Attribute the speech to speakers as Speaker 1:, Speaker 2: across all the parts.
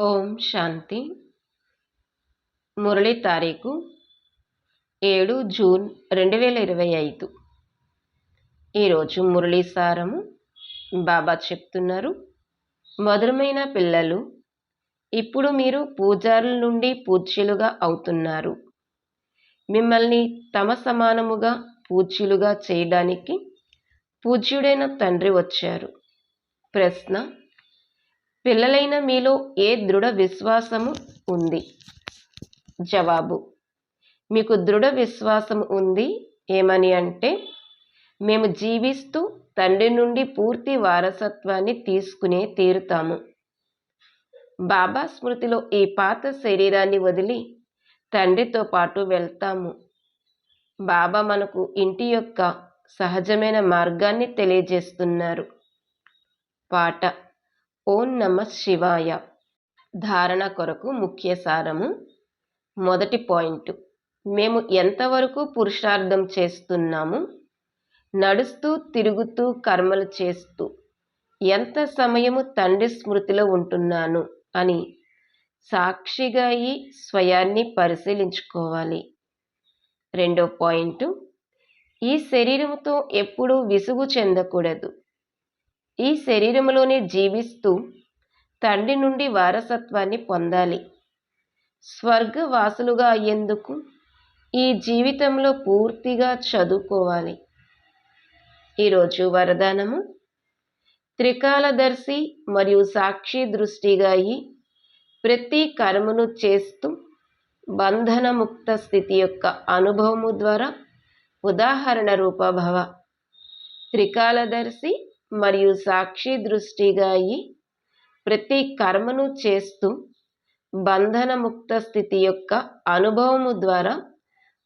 Speaker 1: ఓం శాంతి. మురళి తారీఖు 7 జూన్ 2025. ఈరోజు మురళీ సారము బాబా చెప్తున్నారు, మధురమైన పిల్లలు, ఇప్పుడు మీరు పూజారుల నుండి పూజ్యులుగా అవుతున్నారు. మిమ్మల్ని తమ సమానముగా పూజ్యులుగా చేయడానికి పూజ్యుడైన తండ్రి వచ్చారు. ప్రశ్న: పిల్లలైన మీలో ఏ దృఢ విశ్వాసము ఉంది? జవాబు: మీకు దృఢ విశ్వాసం ఉంది. ఏమని అంటే, మేము జీవిస్తూ తండ్రి నుండి పూర్తి వారసత్వాన్ని తీసుకునే తీరుతాము. బాబా స్మృతిలో ఈ పాత శరీరాన్ని వదిలి తండ్రితో పాటు వెళ్తాము. బాబా మనకు ఇంటి యొక్క సహజమైన మార్గాన్ని తెలియజేస్తున్నారు. పాట: ఓం నమః శివాయ. ధారణ కొరకు ముఖ్య సారము. మొదటి పాయింట్: మేము ఎంతవరకు పురుషార్థం చేస్తున్నాము? నడుస్తూ తిరుగుతూ కర్మలు చేస్తూ ఎంత సమయము తండ్రి స్మృతిలో ఉంటున్నాను అని సాక్షిగా ఈ స్వయాన్ని పరిశీలించుకోవాలి. రెండో పాయింట్: ఈ శరీరముతో ఎప్పుడూ విసుగు చెందకూడదు. ఈ శరీరంలోనే జీవిస్తూ తండ్రి నుండి వారసత్వాన్ని పొందాలి. స్వర్గవాసులుగా అయ్యేందుకు ఈ జీవితంలో పూర్తిగా చదువుకోవాలి. ఈరోజు వరదానము: త్రికాలదర్శి మరియు సాక్షి దృష్టిగా అయి ప్రతి కర్మను చేస్తూ బంధనముక్త స్థితి యొక్క అనుభవము ద్వారా ఉదాహరణ రూపభవ. త్రికాలదర్శి మరియు సాక్షి దృష్టిగా అయి ప్రతి కర్మను చేస్తూ బంధనముక్త స్థితి యొక్క అనుభవము ద్వారా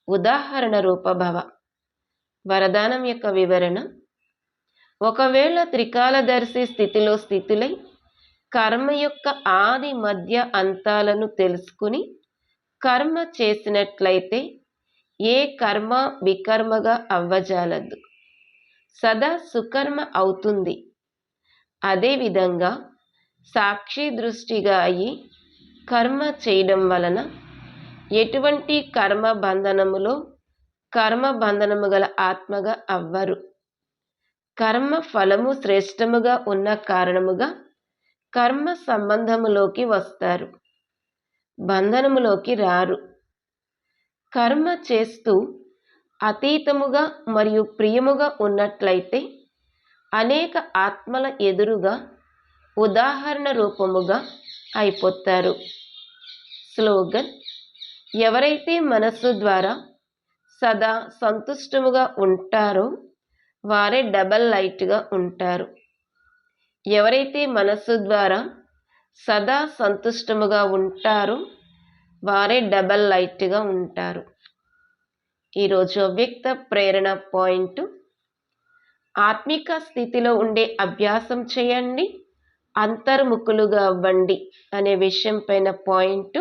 Speaker 1: ఉదాహరణ రూపభవ. వరదానం యొక్క వివరణ: ఒకవేళ త్రికాలదర్శి స్థితిలో స్థితులై కర్మ యొక్క ఆది మధ్య అంతాలను తెలుసుకుని కర్మ చేసినట్లయితే ఏ కర్మ వికర్మగా అవ్వజాలదు, సదా సుకర్మ అవుతుంది. అదేవిధంగా సాక్షి దృష్టిగా అయి కర్మ చేయడం వలన ఎటువంటి కర్మ బంధనములో కర్మ బంధనము గల ఆత్మగా అవ్వరు. కర్మ ఫలము శ్రేష్టముగా ఉన్న కారణముగా కర్మ సంబంధములోకి వస్తారు, బంధనములోకి రారు. కర్మ చేస్తూ అతీతముగా మరియు ప్రియముగా ఉన్నట్లయితే అనేక ఆత్మల ఎదురుగా ఉదాహరణ రూపముగా అయిపోతారు. స్లోగన్: ఎవరైతే మనస్సు ద్వారా సదా సంతుష్టముగా ఉంటారో వారే డబల్ లైట్గా ఉంటారు. ఎవరైతే మనస్సు ద్వారా సదా సంతుష్టముగా ఉంటారో వారే డబల్ లైట్గా ఉంటారు. ఈరోజు అవ్యక్త ప్రేరణ పాయింట్: ఆత్మిక స్థితిలో ఉండే అభ్యాసం చేయండి, అంతర్ముఖులుగా అవ్వండి అనే విషయం పైన పాయింట్.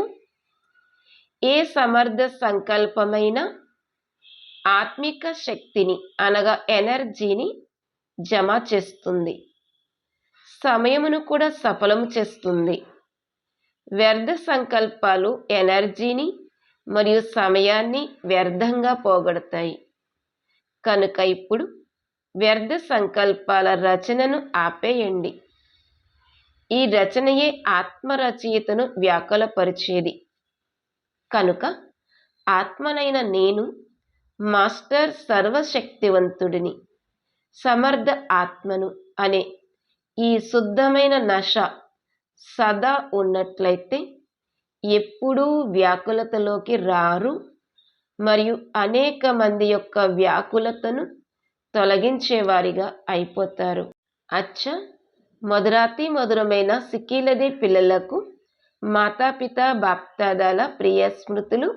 Speaker 1: ఏ సమర్థ సంకల్పమైన ఆత్మిక శక్తిని అనగా ఎనర్జీని జమ చేస్తుంది, సమయమును కూడా సఫలము చేస్తుంది. వ్యర్థ సంకల్పాలు ఎనర్జీని మరియు సమయాన్ని వ్యర్థంగా పోగొడతాయి. కనుక ఇప్పుడు వ్యర్థ సంకల్పాల రచనను ఆపేయండి. ఈ రచనయే ఆత్మరచయితను వ్యాకులపరిచేది. కనుక ఆత్మనైన నేను మాస్టర్ సర్వశక్తివంతుడిని, సమర్థ ఆత్మను అనే ఈ శుద్ధమైన నశ సదా ఉన్నట్లయితే ఎప్పుడూ వ్యాకులతలోకి రారు మరియు అనేక మంది యొక్క వ్యాకులతను తొలగించేవారిగా అయిపోతారు. అచ్చా, మధురాతి మధురమైన సిక్కిలది పిల్లలకు మాతాపిత బాప్దాదాల ప్రియ స్మృతులు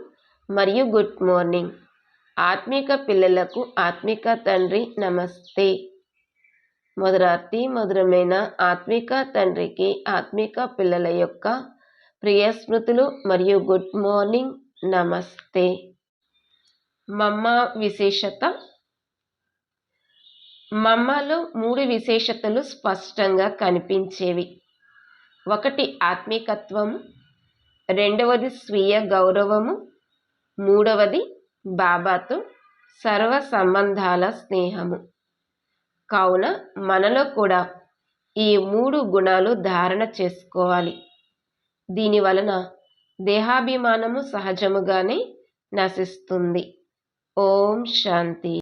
Speaker 1: మరియు గుడ్ మార్నింగ్. ఆత్మిక పిల్లలకు ఆత్మిక తండ్రి నమస్తే. మధురాతి మధురమైన ఆత్మిక తండ్రికి ఆత్మిక పిల్లల యొక్క ప్రియ స్మృతులు మరియు గుడ్ మార్నింగ్, నమస్తే. మమ్మ విశేషత: మమ్మలో 3 విశేషతలు స్పష్టంగా కనిపించేవి. ఒకటి ఆత్మికత్వము, రెండవది స్వీయ గౌరవము, మూడవది బాబాతో సర్వ సంబంధాల స్నేహము. కావున మనలో కూడా ఈ 3 గుణాలు ధారణ చేసుకోవాలి. దీని వలన దేహాభిమానము సహజముగానే నశిస్తుంది. ఓం శాంతి.